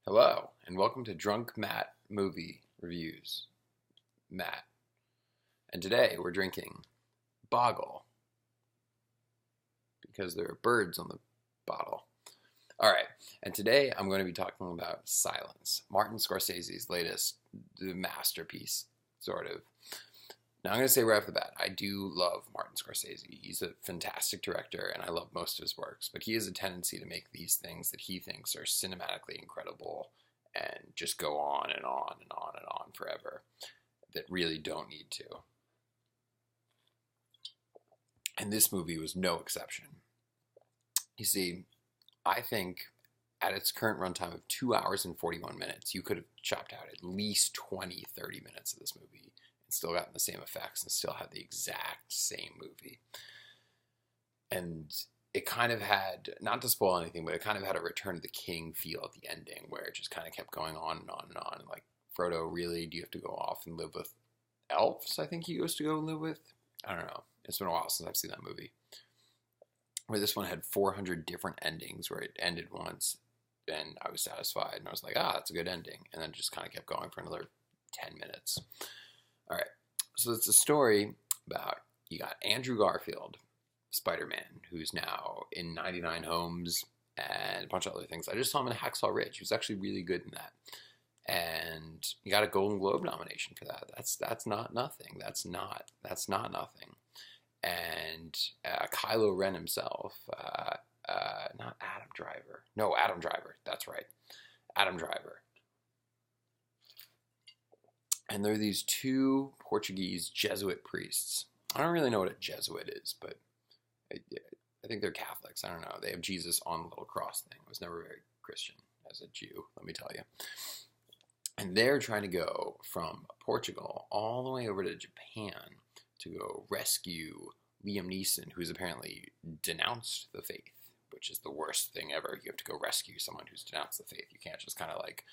Hello, and welcome to Drunk Matt Movie Reviews. Matt. And today we're drinking Boggle because there are birds on the bottle. Alright, and today I'm going to be talking about Silence, Martin Scorsese's latest masterpiece, sort of. Now I'm going to say right off the bat, I do love Martin Scorsese. He's a fantastic director, and I love most of his works, but he has a tendency to make these things that he thinks are cinematically incredible and just go on and on and on and on forever that really don't need to. And this movie was no exception. You see, I think at its current runtime of 2 hours and 41 minutes, you could have chopped out at least 20, 30 minutes of this movie and still gotten the same effects and still had the exact same movie. And it kind of had, not to spoil anything, but it kind of had a Return of the King feel at the ending where it just kind of kept going on and on and on. And like, Frodo, really, do you have to go off and live with elves? I think he goes to go live with. I don't know. It's been a while since I've seen that movie. Where this one had 400 different endings where it ended once and I was satisfied and I was like, that's a good ending. And then just kind of kept going for another 10 minutes. All right. So it's a story about, you got Andrew Garfield, Spider-Man, who's now in 99 Homes and a bunch of other things. I just saw him in Hacksaw Ridge. He was actually really good in that. And he got a Golden Globe nomination for that. That's not nothing. That's not nothing. And Kylo Ren himself, not Adam Driver. No, Adam Driver. That's right. Adam Driver. And there are these two Portuguese Jesuit priests. I don't really know what a Jesuit is, but I think they're Catholics. I don't know. They have Jesus on the little cross thing. I was never very Christian as a Jew, let me tell you. And they're trying to go from Portugal all the way over to Japan to go rescue Liam Neeson, who's apparently denounced the faith, which is the worst thing ever. You have to go rescue someone who's denounced the faith. You can't just kind of like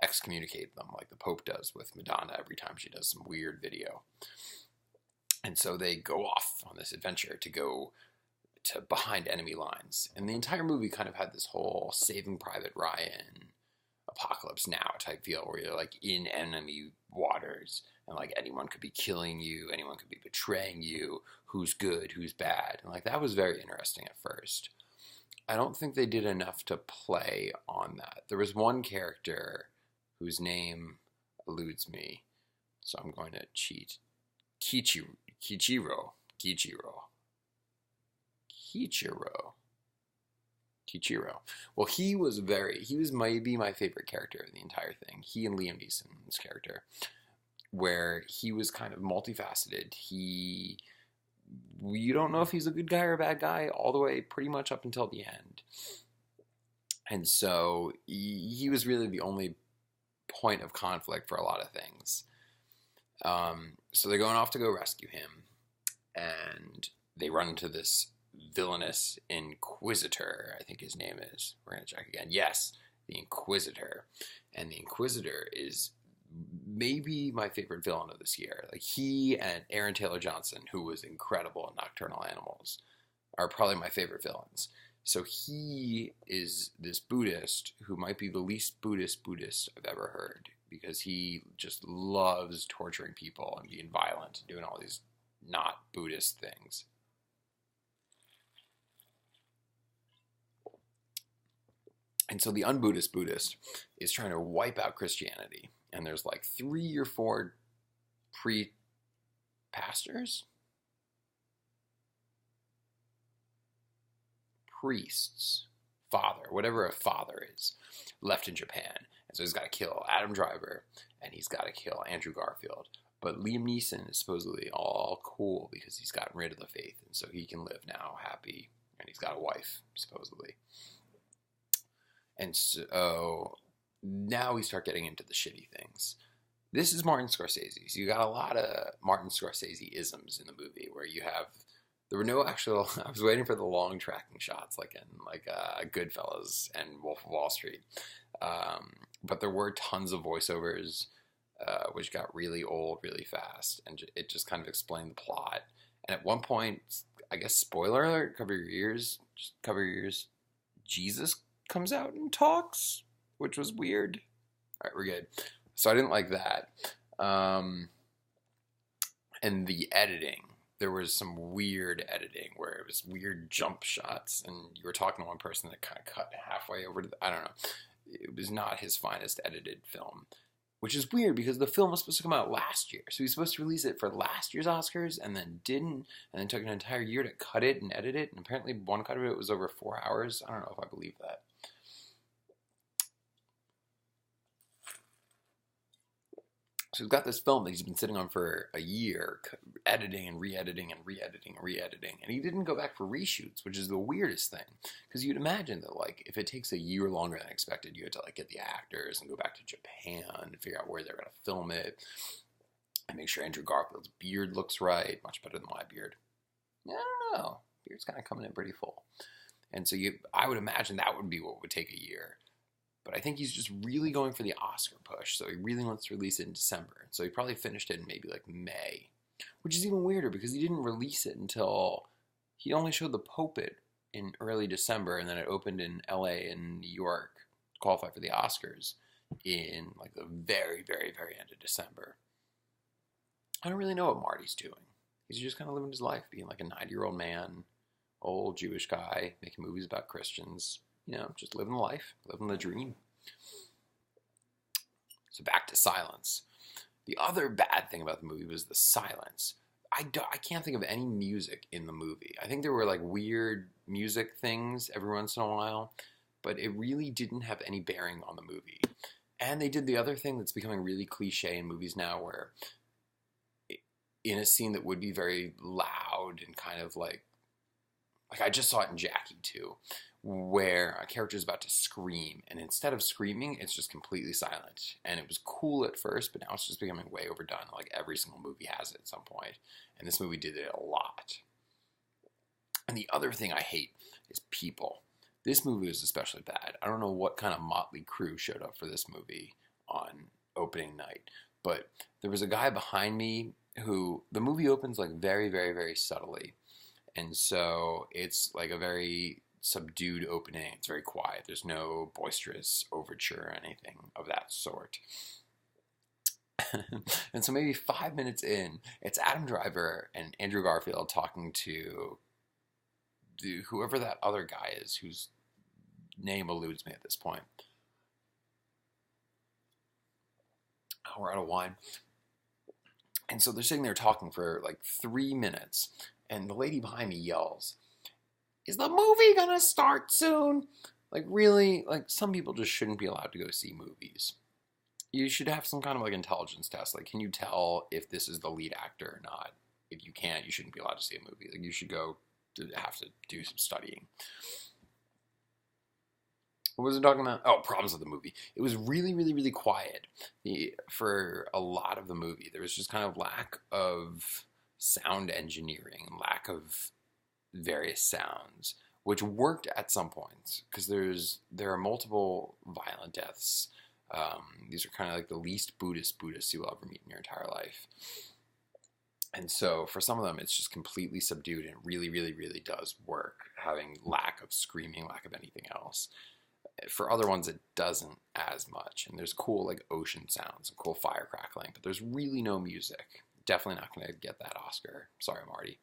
excommunicate them like the Pope does with Madonna every time she does some weird video. And so they go off on this adventure to go to behind enemy lines. And the entire movie kind of had this whole Saving Private Ryan, Apocalypse Now type feel where you're like in enemy waters and like anyone could be killing you, anyone could be betraying you, who's good, who's bad. And like that was very interesting at first. I don't think they did enough to play on that. There was one character whose name eludes me, so I'm going to cheat. Kichiro. Well, he was maybe my favorite character of the entire thing. He and Liam Neeson's character, where he was kind of multifaceted. You don't know if he's a good guy or a bad guy all the way pretty much up until the end. And so he was really the only point of conflict for a lot of things. So they're going off to go rescue him, and they run into this villainous Inquisitor, I think his name is. We're going to check again. Yes, the Inquisitor. And the Inquisitor is maybe my favorite villain of this year. Like, he and Aaron Taylor-Johnson, who was incredible in Nocturnal Animals, are probably my favorite villains. So he is this Buddhist who might be the least Buddhist I've ever heard, because he just loves torturing people and being violent and doing all these not Buddhist things. And so the un-Buddhist Buddhist is trying to wipe out Christianity. And there's like 3 or 4 priests, father, whatever a father is, left in Japan. And so he's got to kill Adam Driver and he's got to kill Andrew Garfield. But Liam Neeson is supposedly all cool because he's gotten rid of the faith. And so he can live now happy. And he's got a wife, supposedly. And so now we start getting into the shitty things. This is Martin Scorsese. So you got a lot of Martin Scorsese isms in the movie where you have, there were no actual, I was waiting for the long tracking shots like in Goodfellas and Wolf of Wall Street. But there were tons of voiceovers, which got really old really fast. And it just kind of explained the plot. And at one point, I guess, spoiler alert, cover your ears, Jesus comes out and talks which was weird. All right, we're good. So I didn't like that. And the editing. There was some weird editing where it was weird jump shots, and you were talking to one person that kind of cut halfway over to I don't know. It was not his finest edited film, which is weird because the film was supposed to come out last year. So he was supposed to release it for last year's Oscars and then didn't, and then took an entire year to cut it and edit it. And apparently one cut of it was over 4 hours. I don't know if I believe that. So he's got this film that he's been sitting on for a year, editing and re-editing and re-editing and re-editing, and he didn't go back for reshoots, which is the weirdest thing. Because you'd imagine that, like, if it takes a year longer than expected, you had to, like, get the actors and go back to Japan and figure out where they're going to film it, and make sure Andrew Garfield's beard looks right, much better than my beard. I don't know. Beard's kind of coming in pretty full. And so I would imagine that would be what would take a year. But I think he's just really going for the Oscar push, so he really wants to release it in December. So he probably finished it in maybe like May, which is even weirder because he didn't release it until he only showed the Pulpit in early December, and then it opened in LA and New York, qualified for the Oscars in like the very, very, very end of December. I don't really know what Marty's doing. He's just kind of living his life, being like a 90-year-old man, old Jewish guy, making movies about Christians. You know, just living the life, living the dream. So back to silence. The other bad thing about the movie was the silence. I can't think of any music in the movie. I think there were like weird music things every once in a while, but it really didn't have any bearing on the movie. And they did the other thing that's becoming really cliche in movies now, where in a scene that would be very loud and kind of like I just saw it in Jackie too, where a character is about to scream, and instead of screaming, it's just completely silent. And it was cool at first, but now it's just becoming way overdone. Like every single movie has it at some point, and this movie did it a lot. And the other thing I hate is people. This movie was especially bad. I don't know what kind of motley crew showed up for this movie on opening night, but there was a guy behind me who, the movie opens like very, very, very subtly. And so it's like a very subdued opening. It's very quiet. There's no boisterous overture or anything of that sort. And so maybe 5 minutes in, it's Adam Driver and Andrew Garfield talking to whoever that other guy is, whose name eludes me at this point. Oh, we're out of wine. And so they're sitting there talking for like 3 minutes. And the lady behind me yells, "Is the movie gonna start soon?" Like, really? Like, some people just shouldn't be allowed to go see movies. You should have some kind of like intelligence test. Like, can you tell if this is the lead actor or not? If you can't, you shouldn't be allowed to see a movie. Like, you should have to do some studying. What was I talking about? Oh, problems with the movie. It was really, really, really quiet for a lot of the movie. There was just kind of lack of sound engineering, lack of various sounds, which worked at some points because there are multiple violent deaths. These are kind of like the least Buddhists you will ever meet in your entire life. And so for some of them, it's just completely subdued and really, really, really does work, having lack of screaming, lack of anything else. For other ones, it doesn't as much. And there's cool like ocean sounds and cool fire crackling, but there's really no music. Definitely not going to get that Oscar. Sorry, Marty.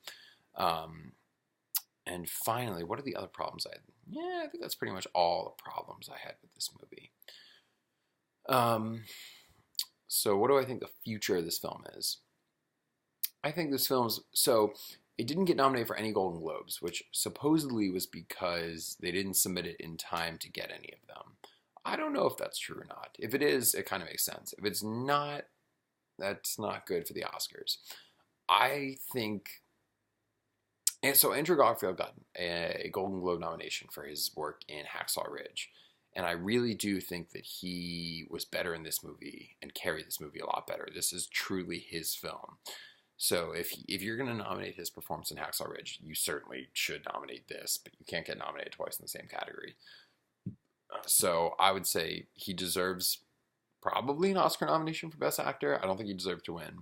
And finally, what are the other problems I had? Yeah, I think that's pretty much all the problems I had with this movie. So what do I think the future of this film is? I think this film's... So, it didn't get nominated for any Golden Globes, which supposedly was because they didn't submit it in time to get any of them. I don't know if that's true or not. If it is, it kind of makes sense. If it's not, that's not good for the Oscars. I think... And so Andrew Garfield got a Golden Globe nomination for his work in Hacksaw Ridge. And I really do think that he was better in this movie and carried this movie a lot better. This is truly his film. So if you're going to nominate his performance in Hacksaw Ridge, you certainly should nominate this, but you can't get nominated twice in the same category. So I would say he deserves probably an Oscar nomination for Best Actor. I don't think he deserved to win.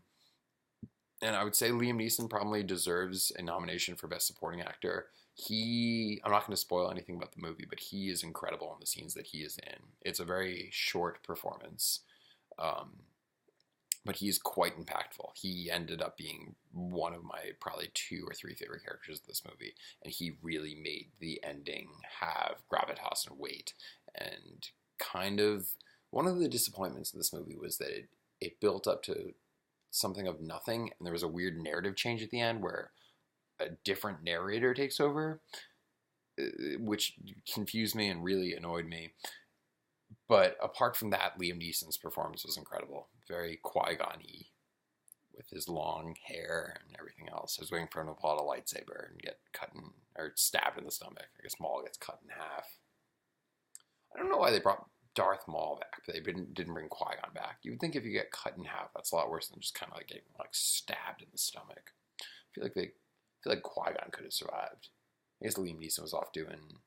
And I would say Liam Neeson probably deserves a nomination for Best Supporting Actor. I'm not going to spoil anything about the movie, but he is incredible in the scenes that he is in. It's a very short performance, but he is quite impactful. He ended up being one of my probably 2 or 3 favorite characters of this movie, and he really made the ending have gravitas and weight. And kind of one of the disappointments in this movie was that it built up to something of nothing, and there was a weird narrative change at the end where a different narrator takes over, which confused me and really annoyed me. But apart from that, Liam Neeson's performance was incredible. Very Qui-Gon-y with his long hair and everything else. I was waiting for him to pull out a lightsaber and get stabbed in the stomach. I guess Maul gets cut in half. I don't know why they brought Darth Maul back, but they didn't bring Qui-Gon back. You would think if you get cut in half, that's a lot worse than just kind of like getting stabbed in the stomach. I feel like Qui-Gon could have survived. I guess Liam Neeson was off doing.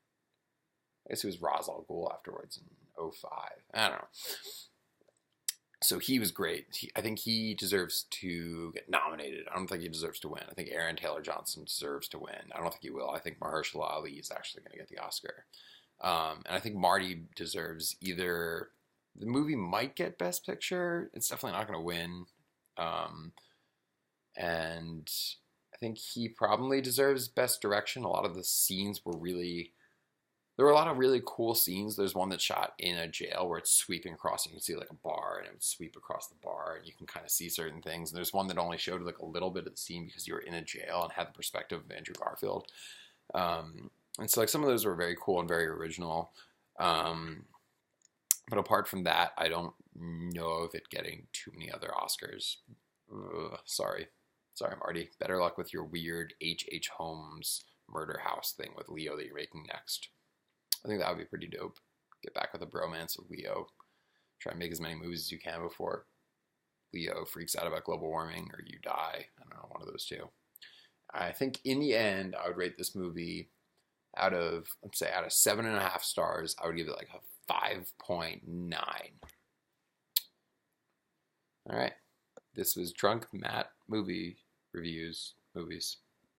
I guess he was Ra's al Ghul afterwards in 2005. I don't know. So he was great. I think he deserves to get nominated. I don't think he deserves to win. I think Aaron Taylor Johnson deserves to win. I don't think he will. I think Mahershala Ali is actually going to get the Oscar. And I think Marty deserves either. The movie might get Best Picture. It's definitely not going to win. And I think he probably deserves Best Direction. A lot of the scenes were really. There were a lot of really cool scenes. There's one that's shot in a jail where it's sweeping across. You can see like a bar, and it would sweep across the bar, and you can kind of see certain things. And there's one that only showed like a little bit of the scene because you were in a jail and had the perspective of Andrew Garfield. And so like some of those were very cool and very original. But apart from that, I don't know of it getting too many other Oscars. Sorry, Marty. Better luck with your weird H.H. Holmes murder house thing with Leo that you're making next. I think that would be pretty dope. Get back with a bromance with Leo. Try and make as many movies as you can before Leo freaks out about global warming or you die. I don't know, one of those two. I think in the end, I would rate this movie out of 7.5 stars, I would give it like a 5.9. All right. This was Drunk Matt Movie Reviews. Movies.